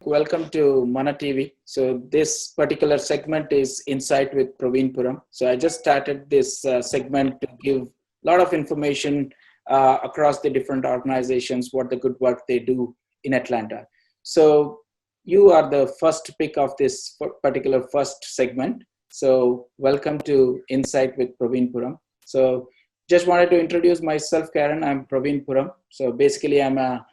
welcome to Mana TV. So this particular segment is Insight with Praveen Puram. So I just started this segment to give a lot of information across the different organizations, what the good work they do in Atlanta. So you are the first pick of this particular first segment. So welcome to Insight with Praveen Puram. So just wanted to introduce myself, Karen. I'm Praveen Puram. So basically I'm a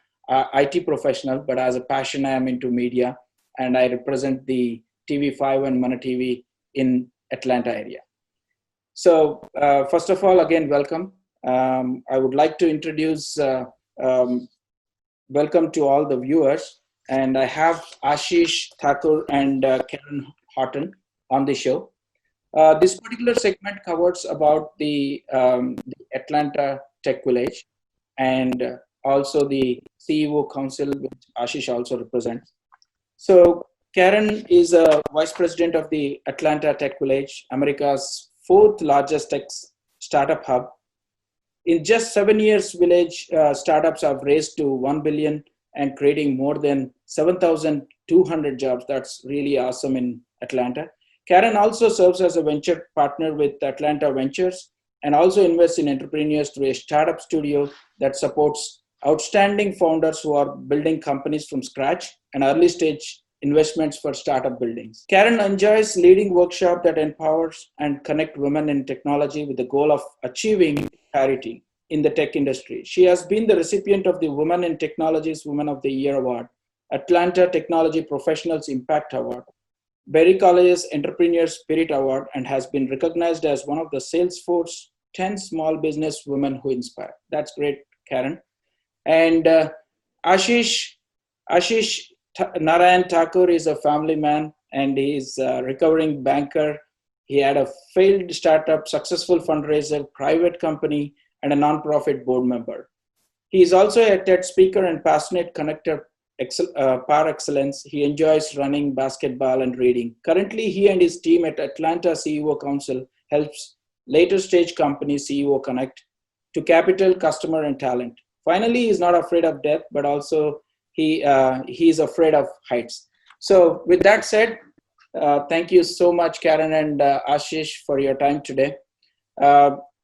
IT professional, but as a passion, I am into media, and I represent the TV5 and Mana TV in Atlanta area. So first of all, again, welcome. I would like to introduce, welcome to all the viewers. And I have Ashish Thakur and Karen.C.Houghton on the show. This particular segment covers about the Atlanta Tech Village and also the CEO Council, which Ashish also represents. So Karen is a vice president of the Atlanta Tech Village, America's fourth largest tech startup hub. In just 7 years, village startups have raised to $1 billion and creating more than 7,200 jobs. That's really awesome in Atlanta. Karen also serves as a venture partner with Atlanta Ventures and also invests in entrepreneurs through a startup studio that supports outstanding founders who are building companies from scratch and early stage investments for startup buildings. Karen enjoys leading workshops that empowers and connect women in technology with the goal of achieving parity in the tech industry. She has been the recipient of the Women in Technology's Women of the Year Award, Atlanta Technology Professionals Impact Award, Berry College's Entrepreneur Spirit Award, and has been recognized as one of the Salesforce 10 small business women who inspire. That's great, Karen. And Ashish Narayan Thakur is a family man, and he's a recovering banker. He had a failed startup, successful fundraiser, private company, and a nonprofit board member. He is also a TED speaker and passionate connector par excellence. He enjoys running, basketball, and reading. Currently, he and his team at Atlanta CEO Council helps later stage companies CEO connect to capital, customer, and talent. Finally, he's not afraid of death, but also he's afraid of heights. So with that said, thank you so much, Karen and Ashish, for your time today.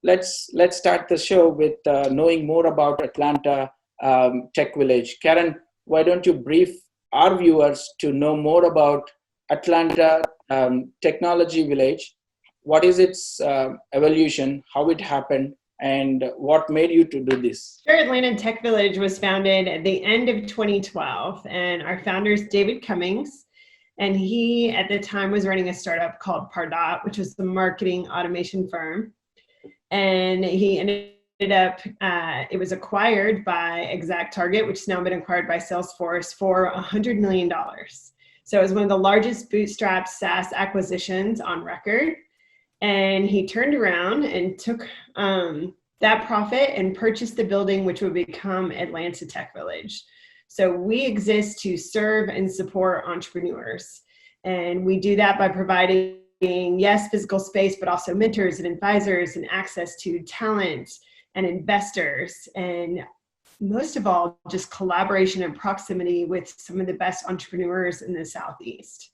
Let's start the show with knowing more about Atlanta Tech Village. Karen, why don't you brief our viewers to know more about Atlanta Technology Village? What is its evolution, how it happened, and what made you to do this? Sure. Atlanta Tech Village was founded at the end of 2012, and our founder is David Cummings, and he at the time was running a startup called Pardot, which was the marketing automation firm, and he ended up, it was acquired by ExactTarget, which has now been acquired by Salesforce for $100 million. So it was one of the largest bootstrapped SaaS acquisitions on record. And he turned around and took that profit and purchased the building, which would become Atlanta Tech Village. So we exist to serve and support entrepreneurs. And we do that by providing, yes, physical space, but also mentors and advisors and access to talent and investors, and most of all, just collaboration and proximity with some of the best entrepreneurs in the Southeast.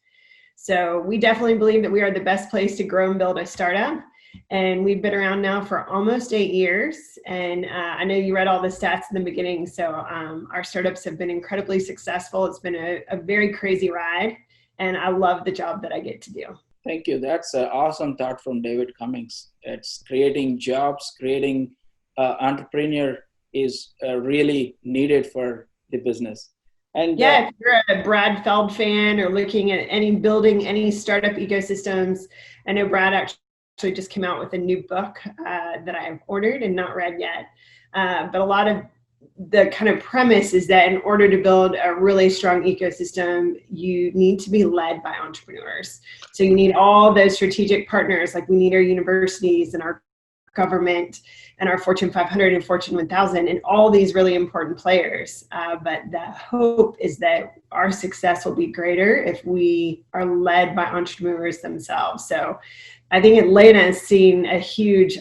So we definitely believe that we are the best place to grow and build a startup. And we've been around now for almost 8 years. And I know you read all the stats in the beginning. So our startups have been incredibly successful. It's been a very crazy ride. And I love the job that I get to do. Thank you. That's an awesome thought from David Cummings. It's creating jobs, creating entrepreneur is really needed for the business. And yeah, if you're a Brad Feld fan or looking at building any startup ecosystems, I know Brad actually just came out with a new book that I've ordered and not read yet. But a lot of the kind of premise is that in order to build a really strong ecosystem, you need to be led by entrepreneurs. So you need all those strategic partners, like we need our universities and our government and our Fortune 500 and Fortune 1000 and all these really important players. But the hope is that our success will be greater if we are led by entrepreneurs themselves. So I think Atlanta has seen a huge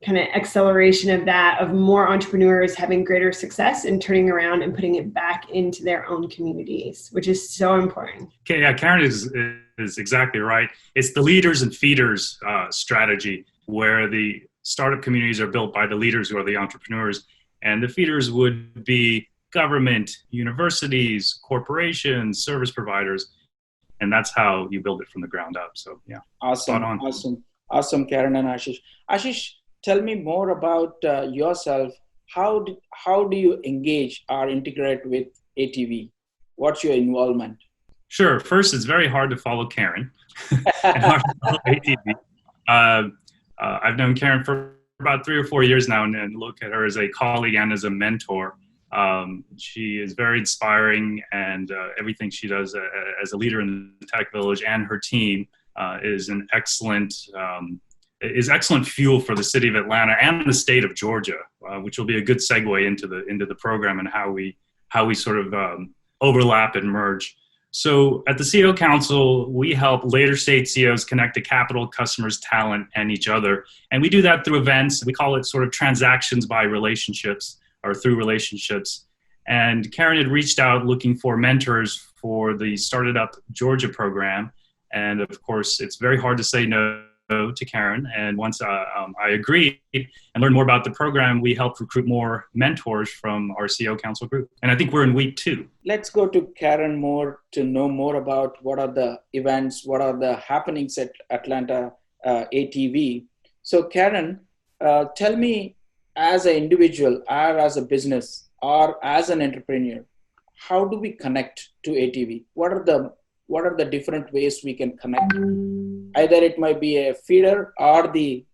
kind of acceleration of that, of more entrepreneurs having greater success and turning around and putting it back into their own communities, which is so important. Okay, yeah, Karen is exactly right. It's the leaders and feeders strategy, where the startup communities are built by the leaders who are the entrepreneurs, and the feeders would be government, universities, corporations, service providers, and that's how you build it from the ground up. So yeah, awesome, Karen and Ashish. Ashish, tell me more about yourself. How do you engage or integrate with ATV? What's your involvement? Sure. First, it's very hard to follow Karen and hard to follow ATV. I've known Karen for about 3 or 4 years now, and look at her as a colleague and as a mentor. She is very inspiring, and everything she does as a leader in the tech village and her team is an excellent fuel for the city of Atlanta and the state of Georgia, which will be a good segue into the program and how we sort of overlap and merge. So at the CEO Council, we help later stage CEOs connect to capital, customers, talent, and each other. And we do that through events. We call it sort of transactions by relationships, or through relationships. And Karen had reached out looking for mentors for the Started Up Georgia program. And of course, it's very hard to say no to Karen. And once I agreed and learned more about the program, we helped recruit more mentors from our CEO Council group. And I think we're in week 2. Let's go to Karen more to know more about what are the events, what are the happenings at Atlanta ATV. So Karen, tell me, as an individual or as a business or as an entrepreneur, how do we connect to ATV? What are the different ways we can connect? Either it might be a feeder or the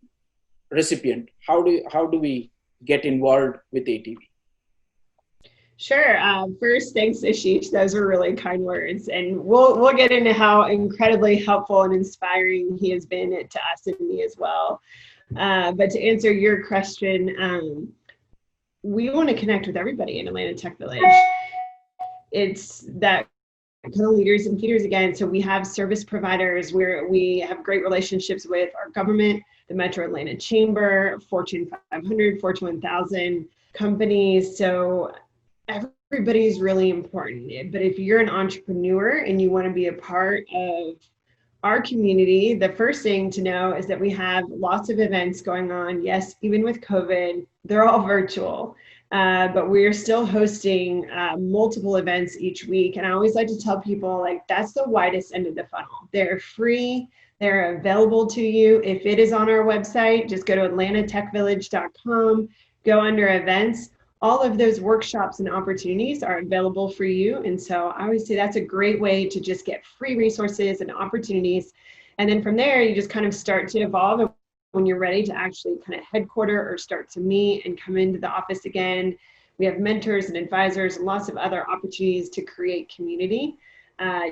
recipient. How do we get involved with ATV? Sure. First, thanks, Ashish. Those were really kind words, and we'll get into how incredibly helpful and inspiring he has been to us and me as well. But to answer your question, we want to connect with everybody in Atlanta Tech Village. It's that kind of leaders and feeders again. So we have service providers where we have great relationships with our government, the Metro Atlanta Chamber, Fortune 500, Fortune 1000 companies. So everybody is really important. But if you're an entrepreneur and you want to be a part of our community, the first thing to know is that we have lots of events going on. Yes, even with COVID, they're all virtual. But we're still hosting multiple events each week. And I always like to tell people, like, that's the widest end of the funnel. They're free. They're available to you. If it is on our website, just go to atlantatechvillage.com, go under events. All of those workshops and opportunities are available for you. And so I always say that's a great way to just get free resources and opportunities. And then from there, you just kind of start to evolve. And when you're ready to actually kind of headquarter or start to meet and come into the office again, we have mentors and advisors and lots of other opportunities to create community.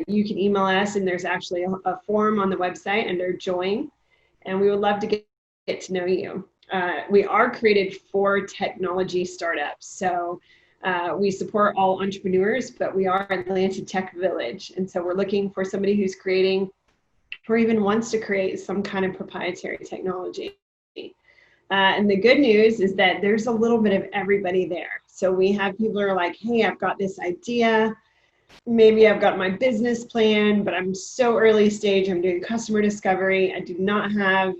You can email us, and there's actually a form on the website under Join, and we would love to get to know you. We are created for technology startups. So we support all entrepreneurs, but we are Atlanta Tech Village. And so we're looking for somebody who's creating or even wants to create some kind of proprietary technology. And the good news is that there's a little bit of everybody there. So we have people who are like, hey, I've got this idea. Maybe I've got my business plan, but I'm so early stage. I'm doing customer discovery. I do not have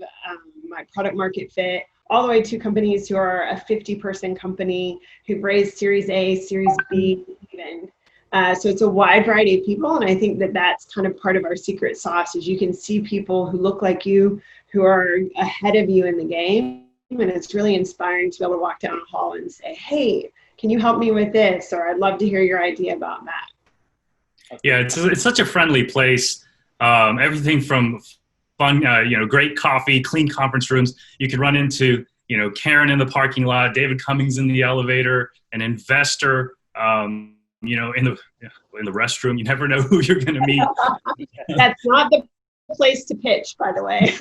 my product market fit. All the way to companies who are a 50-person company who've raised Series A, Series B, even. So it's a wide variety of people. And I think that that's kind of part of our secret sauce is you can see people who look like you, who are ahead of you in the game. And it's really inspiring to be able to walk down a hall and say, hey, can you help me with this? Or I'd love to hear your idea about that. Yeah, it's such a friendly place. Everything from fun, great coffee, clean conference rooms. You could run into, Karen in the parking lot, David Cummings in the elevator, an investor, in the restroom. You never know who you're going to meet. That's not the place to pitch, by the way.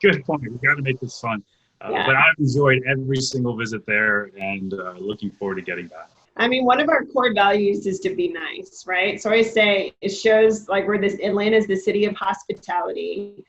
Good point. We got to make this fun. Yeah. But I've enjoyed every single visit there, and looking forward to getting back. I mean, one of our core values is to be nice, right? So I say it shows like Atlanta's the city of hospitality.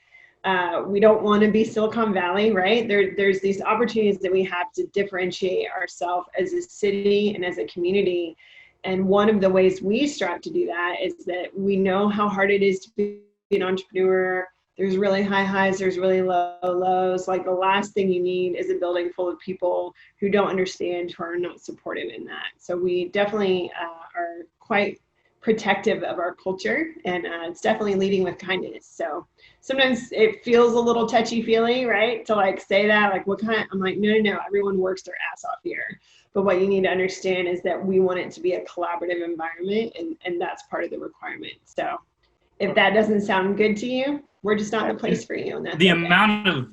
We don't want to be Silicon Valley, right? There's these opportunities that we have to differentiate ourselves as a city and as a community. And one of the ways we strive to do that is that we know how hard it is to be an entrepreneur. There's really high highs, there's really low lows. Like the last thing you need is a building full of people who don't understand, who are not supportive in that. So we definitely are quite protective of our culture, and it's definitely leading with kindness. So sometimes it feels a little touchy-feely, right? To like say that, like what kind of, I'm like, no, everyone works their ass off here. But what you need to understand is that we want it to be a collaborative environment, and that's part of the requirement. So if that doesn't sound good to you, we're just not the place for you. And that's the okay. amount of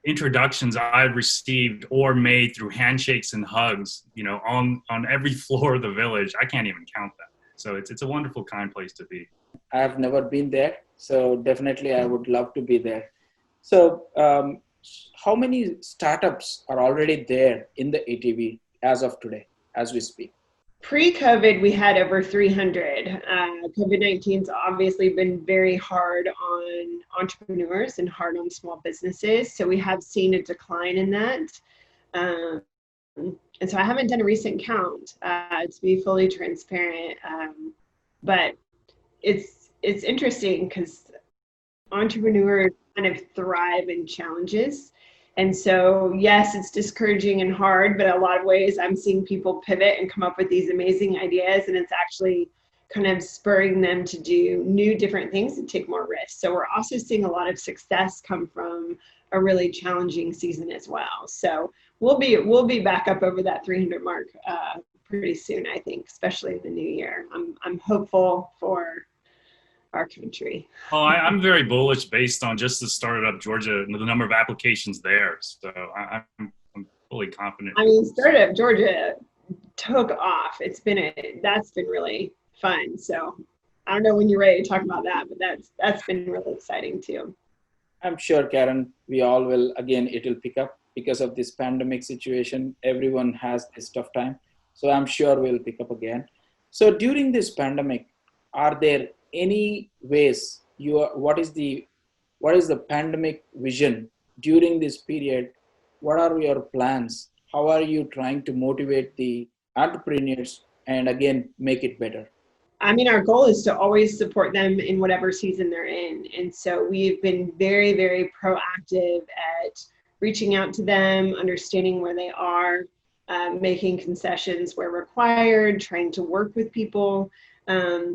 introductions I've received or made through handshakes and hugs, you know, on every floor of the village, I can't even count that. So it's a wonderful, kind place to be. I've never been there, so definitely I would love to be there. So how many startups are already there in the ATV as of today, as we speak? Pre-COVID, we had over 300. COVID-19's obviously been very hard on entrepreneurs and hard on small businesses. So we have seen a decline in that. And so I haven't done a recent count to be fully transparent. But it's interesting because entrepreneurs kind of thrive in challenges. And so, yes, it's discouraging and hard, but a lot of ways I'm seeing people pivot and come up with these amazing ideas, and it's actually kind of spurring them to do new, different things and take more risks. So we're also seeing a lot of success come from a really challenging season as well. So we'll be back up over that 300 mark pretty soon, I think, especially in the new year. I'm hopeful for our country. Well, I'm very bullish based on just the Startup Georgia, the number of applications there. So I'm fully confident. I mean, Startup Georgia took off. That's been really fun. So I don't know when you're ready to talk about that, but that's been really exciting too. I'm sure, Karen, we all will, again, it will pick up because of this pandemic situation. Everyone has this tough time. So I'm sure we'll pick up again. So during this pandemic, are there any ways what is the pandemic vision during this period? What are your plans? How are you trying to motivate the entrepreneurs and again make it better? I mean, our goal is to always support them in whatever season they're in. And so we've been very, very proactive at reaching out to them, understanding where they are, making concessions where required, trying to work with people.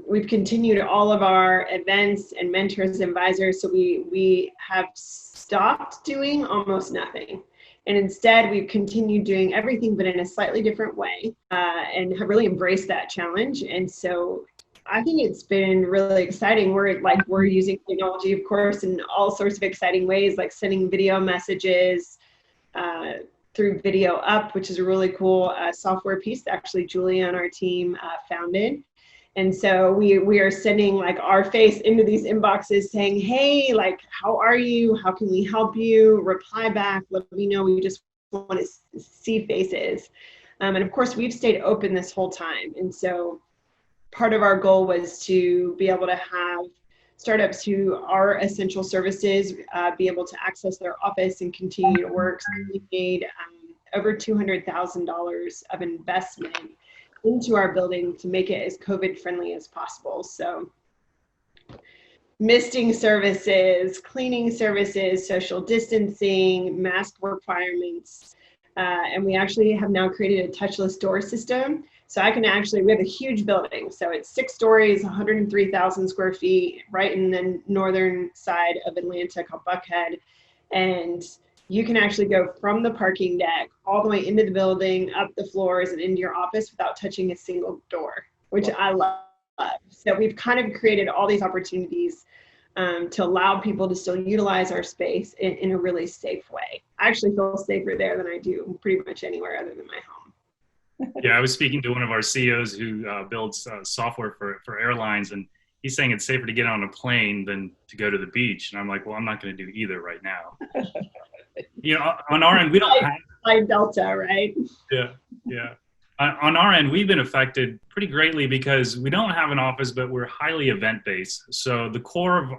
We've continued all of our events and mentors and advisors. So we have stopped doing almost nothing. And instead, we've continued doing everything, but in a slightly different way, and have really embraced that challenge. And so I think it's been really exciting. We're using technology, of course, in all sorts of exciting ways, like sending video messages through Video Up, which is a really cool software piece that actually Julia on our team founded. And so we are sending like our face into these inboxes saying, hey, like, how are you? How can we help you? Reply back, let me know. We just want to see faces. And of course, we've stayed open this whole time. And so part of our goal was to be able to have startups who are essential services be able to access their office and continue to work. So we made over $200,000 of investment into our building to make it as COVID friendly as possible. So misting services, cleaning services, social distancing, mask requirements. And we actually have now created a touchless door system. So we have a huge building. So it's 6 stories, 103,000 square feet, right in the northern side of Atlanta called Buckhead. And you can actually go from the parking deck all the way into the building, up the floors and into your office without touching a single door, which I love. So we've kind of created all these opportunities to allow people to still utilize our space in a really safe way. I actually feel safer there than I do pretty much anywhere other than my home. Yeah, I was speaking to one of our CEOs who builds software for airlines, and he's saying it's safer to get on a plane than to go to the beach. And I'm like, well, I'm not going to do either right now. You know, on our end, we don't have like Delta, right? Yeah. On our end, we've been affected pretty greatly because we don't have an office, but we're highly event-based. So the core of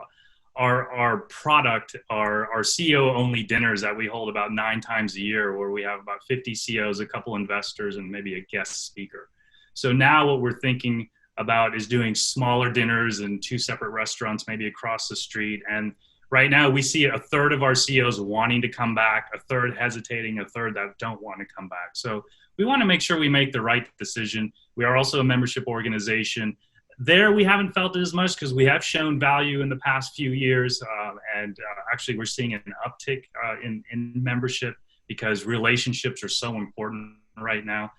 our product, our CEO only dinners that we hold about 9 times a year, where we have about 50 CEOs, a couple investors, and maybe a guest speaker. So now what we're thinking about is doing smaller dinners in 2 separate restaurants, maybe across the street. And right now we see a third of our CEOs wanting to come back, a third hesitating, a third that don't want to come back. So we want to make sure we make the right decision. We are also a membership organization. There, we haven't felt it as much because we have shown value in the past few years. Actually, we're seeing an uptick in membership because relationships are so important right now.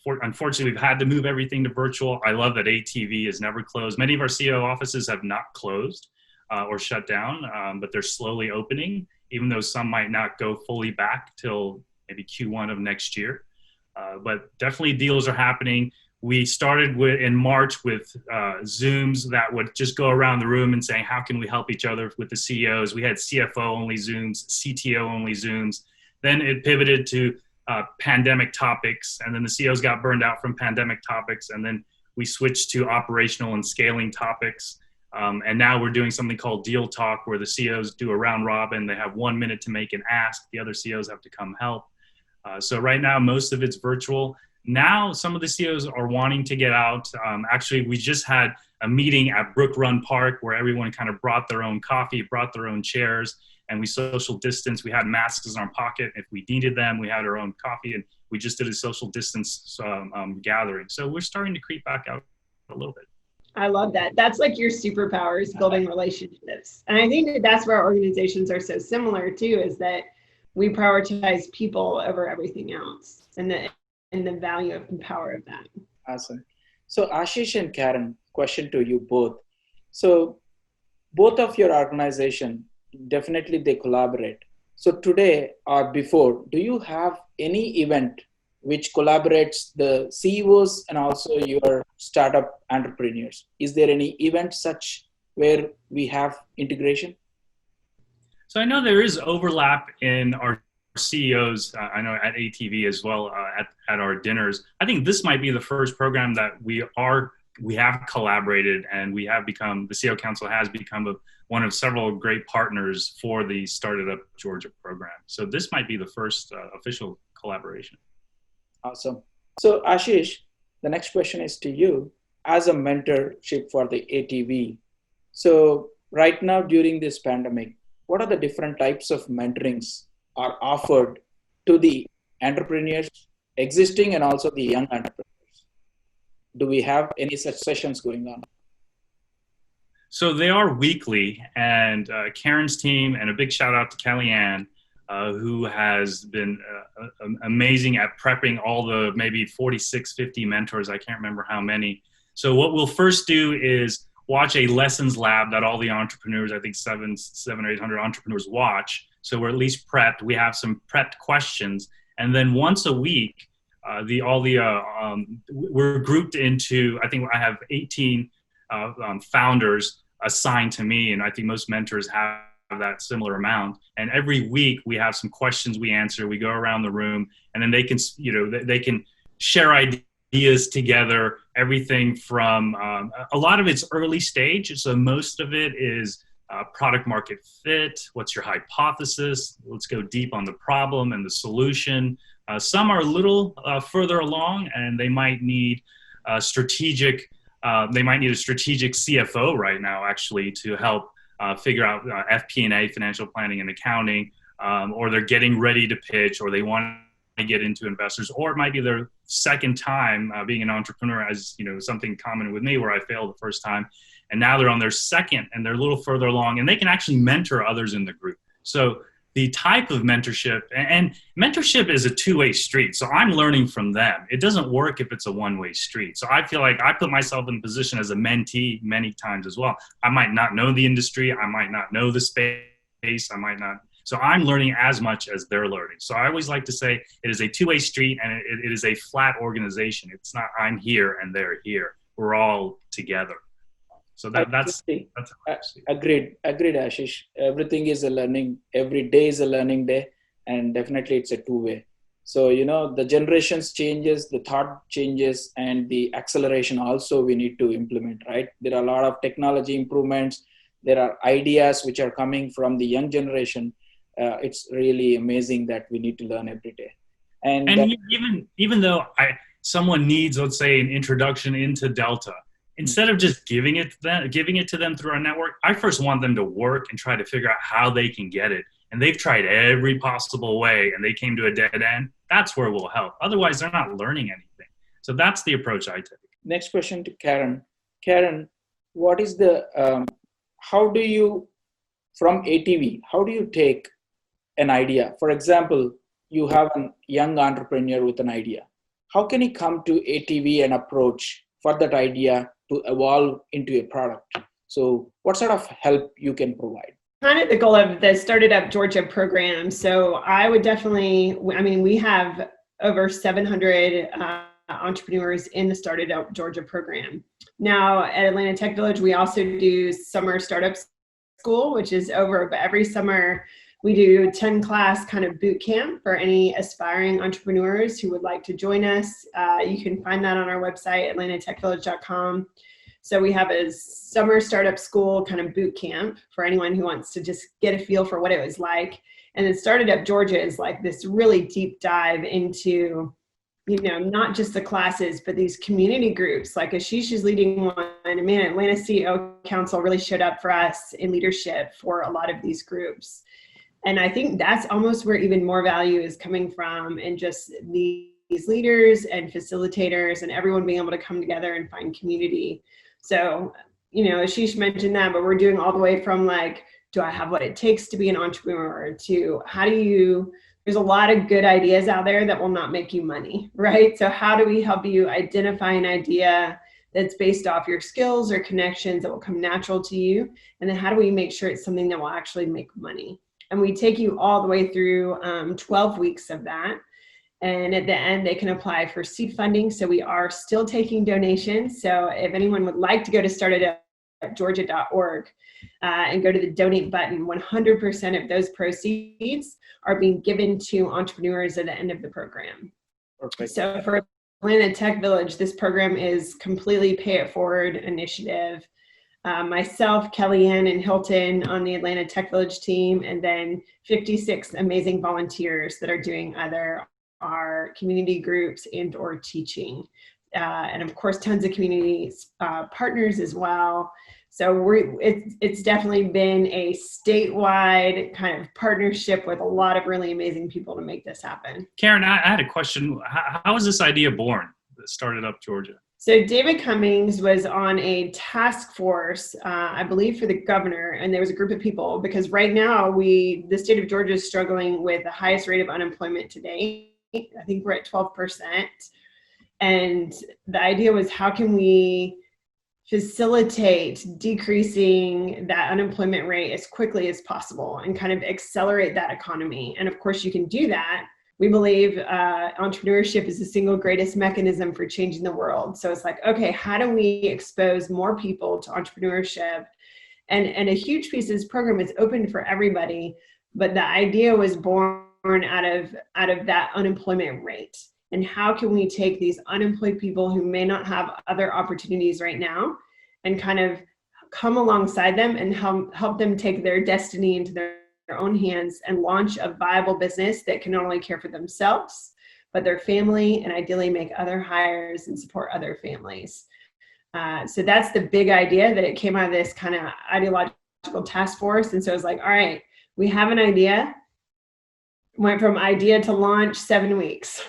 Unfortunately, we've had to move everything to virtual. I love that ATV is never closed. Many of our CEO offices have not closed or shut down, but they're slowly opening, even though some might not go fully back till maybe Q1 of next year. But definitely deals are happening. We started in March with Zooms that would just go around the room and saying, how can we help each other with the CEOs? We had CFO-only Zooms, CTO-only Zooms. Then it pivoted to pandemic topics, and then the CEOs got burned out from pandemic topics, and then we switched to operational and scaling topics. And now we're doing something called Deal Talk, where the CEOs do a round robin. They have 1 minute to make an ask. The other CEOs have to come help. So right now, most of it's virtual. Now, some of the CEOs are wanting to get out. Actually, we just had a meeting at Brook Run Park where everyone kind of brought their own coffee, brought their own chairs, and we social distance. We had masks in our pocket. If we needed them, we had our own coffee, and we just did a social distance gathering. So we're starting to creep back out a little bit. I love that. That's like your superpower is building relationships. And I think that's where organizations are so similar too, is that we prioritize people over everything else, and the value and power of that. Awesome. So Ashish and Karen, question to you both. So both of your organization, definitely they collaborate. So today or before, do you have any event which collaborates the CEOs and also your startup entrepreneurs? Is there any event such where we have integration? So I know there is overlap in our CEOs, I know at ATV as well, at our dinners. I think this might be the first program that we have collaborated, and we have become, the CEO Council has become one of several great partners for the Started Up Georgia program. So this might be the first official collaboration. Awesome. So Ashish, the next question is to you as a mentorship for the ATV. So right now during this pandemic, what are the different types of mentorings are offered to the entrepreneurs, existing and also the young entrepreneurs? Do we have any such sessions going on? So they are weekly, and Karen's team, and a big shout out to Kellyanne, who has been amazing at prepping all the maybe 46, 50 mentors. I can't remember how many. So what we'll first do is watch a lessons lab that all the entrepreneurs, I think 700 or 800 entrepreneurs watch. So we're at least prepped. We have some prepped questions. And then once a week, we're grouped into, I think I have 18 founders assigned to me. And I think most mentors have that similar amount. And every week we have some questions we answer. We go around the room, and then they can share ideas together, everything from a lot of it's early stage. So most of it is product market fit. What's your hypothesis? Let's go deep on the problem and the solution. Some are a little further along, and they might need a strategic CFO right now, actually, to help figure out FP&A, financial planning and accounting, or they're getting ready to pitch, or they want to get into investors, or it might be their second time being an entrepreneur, as you know, something common with me where I failed the first time, and now they're on their second and they're a little further along, and they can actually mentor others in the group. So the type of mentorship, and mentorship is a two-way street. So I'm learning from them. It doesn't work if it's a one-way street. So I feel like I put myself in a position as a mentee many times as well. I might not know the industry. I might not know the space. I might not. So I'm learning as much as they're learning. So I always like to say it is a two-way street, and it is a flat organization. It's not I'm here and they're here. We're all together. So that's agreed, Ashish. Everything is a learning. Every day is a learning day, and definitely it's a two-way. So the generations changes, the thought changes, and the acceleration also we need to implement. Right? There are a lot of technology improvements. There are ideas which are coming from the young generation. It's really amazing that we need to learn every day. And even though someone needs, let's say, an introduction into Delta, instead of just giving it to them through our network, I first want them to work and try to figure out how they can get it. And they've tried every possible way and they came to a dead end. That's where we'll help. Otherwise, they're not learning anything. So that's the approach I take. Next question to Karen. Karen, what is how do you, from ATV, how do you take an idea? For example, you have a young entrepreneur with an idea. How can he come to ATV and approach for that idea to evolve into a product? So what sort of help you can provide? Kind of the goal of the Started Up Georgia program. So I would definitely, we have over 700 entrepreneurs in the Started Up Georgia program. Now at Atlanta Tech Village, we also do summer startup school, which is over every summer. We do 10-class kind of boot camp for any aspiring entrepreneurs who would like to join us. You can find that on our website, atlantatechvillage.com. So we have a summer startup school kind of boot camp for anyone who wants to just get a feel for what it was like. And then Started Up Georgia is like this really deep dive into, not just the classes, but these community groups. Like Ashish is leading one, and man, Atlanta CEO Council really showed up for us in leadership for a lot of these groups. And I think that's almost where even more value is coming from, and just these leaders and facilitators and everyone being able to come together and find community. So, Ashish mentioned that, but we're doing all the way from like, do I have what it takes to be an entrepreneur, to there's a lot of good ideas out there that will not make you money, right? So how do we help you identify an idea that's based off your skills or connections that will come natural to you? And then how do we make sure it's something that will actually make money? And we take you all the way through 12 weeks of that. And at the end, they can apply for seed funding. So we are still taking donations. So if anyone would like to go to startedupgeorgia.org and go to the donate button, 100% of those proceeds are being given to entrepreneurs at the end of the program. Perfect. So for Atlanta Tech Village, this program is completely pay it forward initiative. Myself, Kellyanne, and Hilton on the Atlanta Tech Village team, and then 56 amazing volunteers that are doing either our community groups and or teaching. And of course, tons of community partners as well. So it's definitely been a statewide kind of partnership with a lot of really amazing people to make this happen. Karen, I had a question. How was this idea born that Started Up Georgia? So David Cummings was on a task force, I believe, for the governor, and there was a group of people, because right now the state of Georgia is struggling with the highest rate of unemployment today. I think we're at 12%. And the idea was, how can we facilitate decreasing that unemployment rate as quickly as possible and kind of accelerate that economy? And of course, you can do that. We believe entrepreneurship is the single greatest mechanism for changing the world. So it's like, okay, how do we expose more people to entrepreneurship? And a huge piece of this program is open for everybody, but the idea was born out of that unemployment rate. And how can we take these unemployed people who may not have other opportunities right now and kind of come alongside them and help them take their destiny into their own hands and launch a viable business that can not only care for themselves, but their family, and ideally make other hires and support other families. So that's the big idea, that it came out of this kind of ideological task force. And so it's like, all right, we have an idea. Went from idea to launch 7 weeks.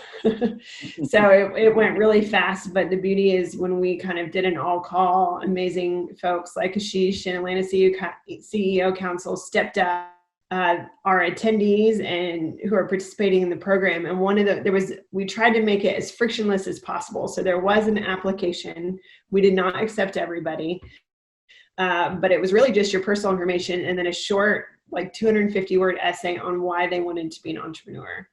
So it went really fast, but the beauty is when we kind of did an all call, amazing folks like Ashish and Atlanta CEO Council stepped up, our attendees and who are participating in the program. And we tried to make it as frictionless as possible. So there was an application. We did not accept everybody, but it was really just your personal information and then a short, like 250-word essay on why they wanted to be an entrepreneur.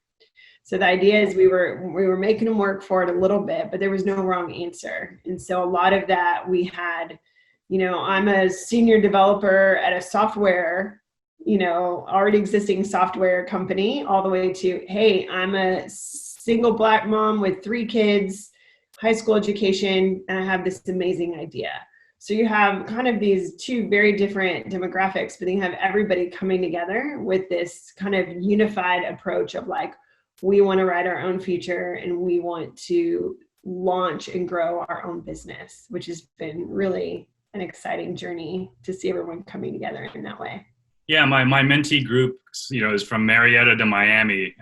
So the idea is we were making them work for it a little bit, but there was no wrong answer. And so a lot of that we had, I'm a senior developer at a software, already existing software company, all the way to, hey, I'm a single Black mom with 3 kids, high school education, and I have this amazing idea. So you have kind of these two very different demographics, but then you have everybody coming together with this kind of unified approach of like, we want to write our own future and we want to launch and grow our own business, which has been really an exciting journey to see everyone coming together in that way. Yeah, my mentee group, is from Marietta to Miami.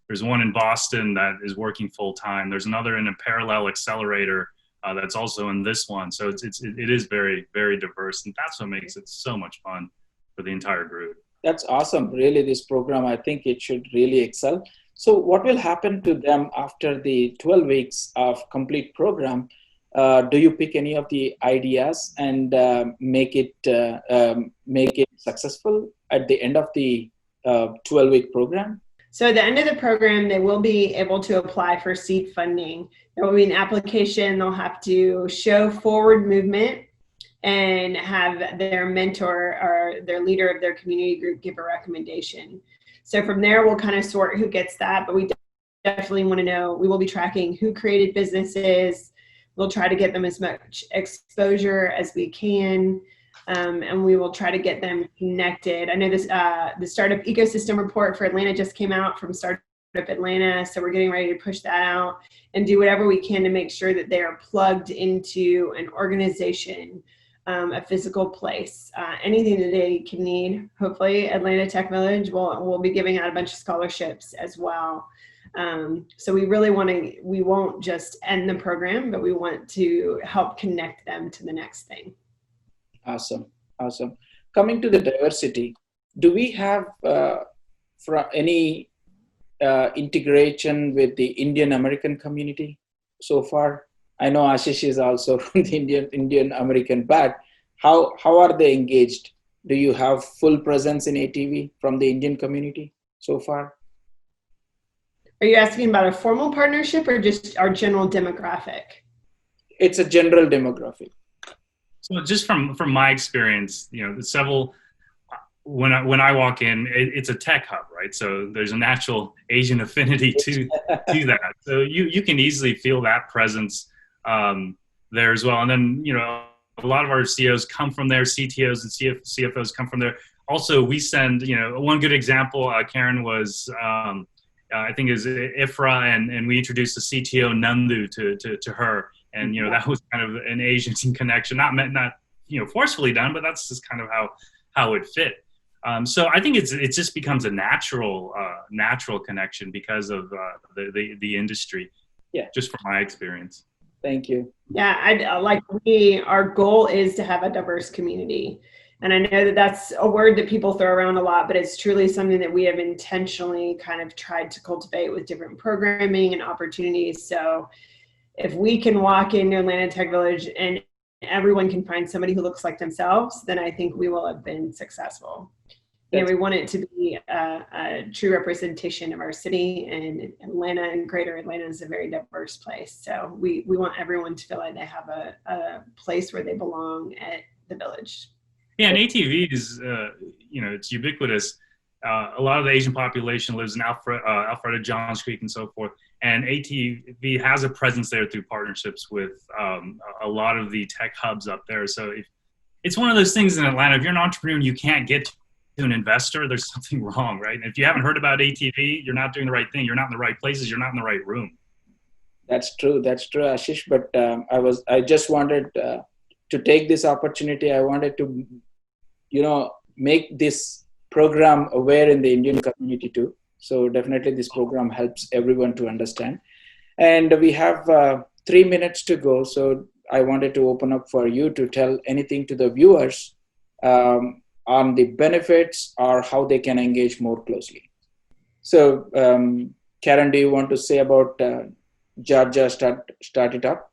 There's one in Boston that is working full time. There's another in a parallel accelerator that's also in this one. So it is very, very diverse, and that's what makes it so much fun for the entire group. That's awesome. Really, this program, I think it should really excel. So what will happen to them after the 12 weeks of complete program? Do you pick any of the ideas and make it successful at the end of the 12-week program? So at the end of the program, they will be able to apply for seed funding. There will be an application. They'll have to show forward movement and have their mentor or their leader of their community group give a recommendation. So from there, we'll kind of sort who gets that, but we definitely want to know, we will be tracking who created businesses. We'll try to get them as much exposure as we can, and we will try to get them connected. I know this the Startup Ecosystem Report for Atlanta just came out from Startup Atlanta, so we're getting ready to push that out and do whatever we can to make sure that they are plugged into an organization, a physical place, anything that they can need. Hopefully Atlanta Tech Village will be giving out a bunch of scholarships as well. So we really we won't just end the program, but we want to help connect them to the next thing. Awesome. Coming to the diversity, do we have any integration with the Indian American community so far? I know Ashish is also from the Indian American, but how are they engaged? Do you have full presence in ATV from the Indian community so far? Are you asking about a formal partnership or just our general demographic? It's a general demographic. So just from my experience, several, when I walk in, it's a tech hub, right? So there's a natural Asian affinity to that. So you can easily feel that presence there as well. And then, a lot of our CEOs come from there, CTOs and CFOs come from there. Also, we send, one good example, Karen, was, I think is Ifra, and we introduced the CTO Nandu to her. And, that was kind of an Asian connection, not forcefully done, but that's just kind of how it fit. So I think it just becomes a natural connection because of the industry. Yeah. Just from my experience. Thank you. Yeah, our goal is to have a diverse community. And I know that that's a word that people throw around a lot, but it's truly something that we have intentionally kind of tried to cultivate with different programming and opportunities. So if we can walk into Atlanta Tech Village and everyone can find somebody who looks like themselves, then I think we will have been successful. We want it to be a true representation of our city, and Atlanta and Greater Atlanta is a very diverse place. So we want everyone to feel like they have a place where they belong at the village. Yeah, and ATV is, it's ubiquitous. A lot of the Asian population lives in Alpharetta, Johns Creek, and so forth. And ATV has a presence there through partnerships with a lot of the tech hubs up there. So it's one of those things in Atlanta, if you're an entrepreneur and you can't get to an investor, there's something wrong, right? And if you haven't heard about ATV, you're not doing the right thing. You're not in the right places. You're not in the right room. That's true, Ashish. But I just wanted to take this opportunity. I wanted to, make this program aware in the Indian community too. So definitely this program helps everyone to understand. And we have 3 minutes to go. So I wanted to open up for you to tell anything to the viewers on the benefits or how they can engage more closely. So Karen, do you want to say about Georgia Start It Up?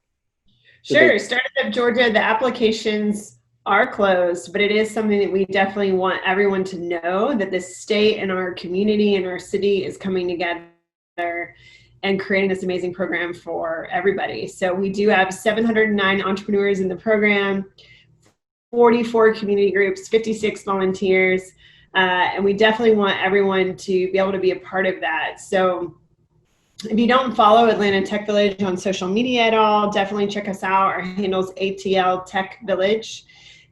Sure. Start It Up Georgia, the applications are closed, but it is something that we definitely want everyone to know, that the state and our community and our city is coming together and creating this amazing program for everybody. So we do have 709 entrepreneurs in the program, 44 community groups, 56 volunteers, and we definitely want everyone to be able to be a part of that. So If you don't follow Atlanta Tech Village on social media at all, definitely check us out. Our handle's ATL Tech Village.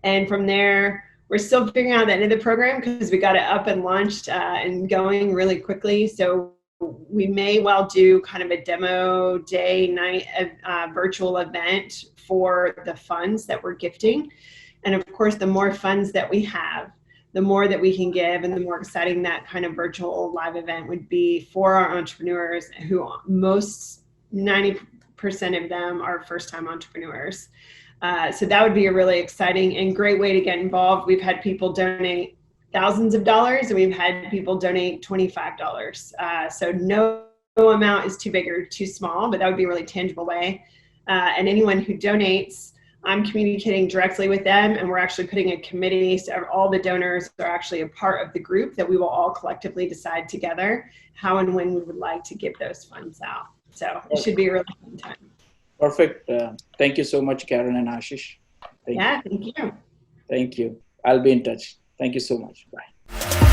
And from there, we're still figuring out the end of the program because we got it up and launched and going really quickly. So we may well do kind of a demo day, night virtual event for the funds that we're gifting. And of course, the more funds that we have, the more that we can give, and the more exciting that kind of virtual live event would be for our entrepreneurs, who most 90% of them are first-time entrepreneurs. So that would be a really exciting and great way to get involved. We've had people donate thousands of dollars, and we've had people donate $25. So no amount is too big or too small, but that would be a really tangible way. And anyone who donates, I'm communicating directly with them, and we're actually putting a committee, so all the donors are actually a part of the group that we will all collectively decide together how and when we would like to give those funds out. So it should be a really fun time. Perfect. Thank you so much, Karen and Ashish. Thank you. Thank you. I'll be in touch. Thank you so much. Bye.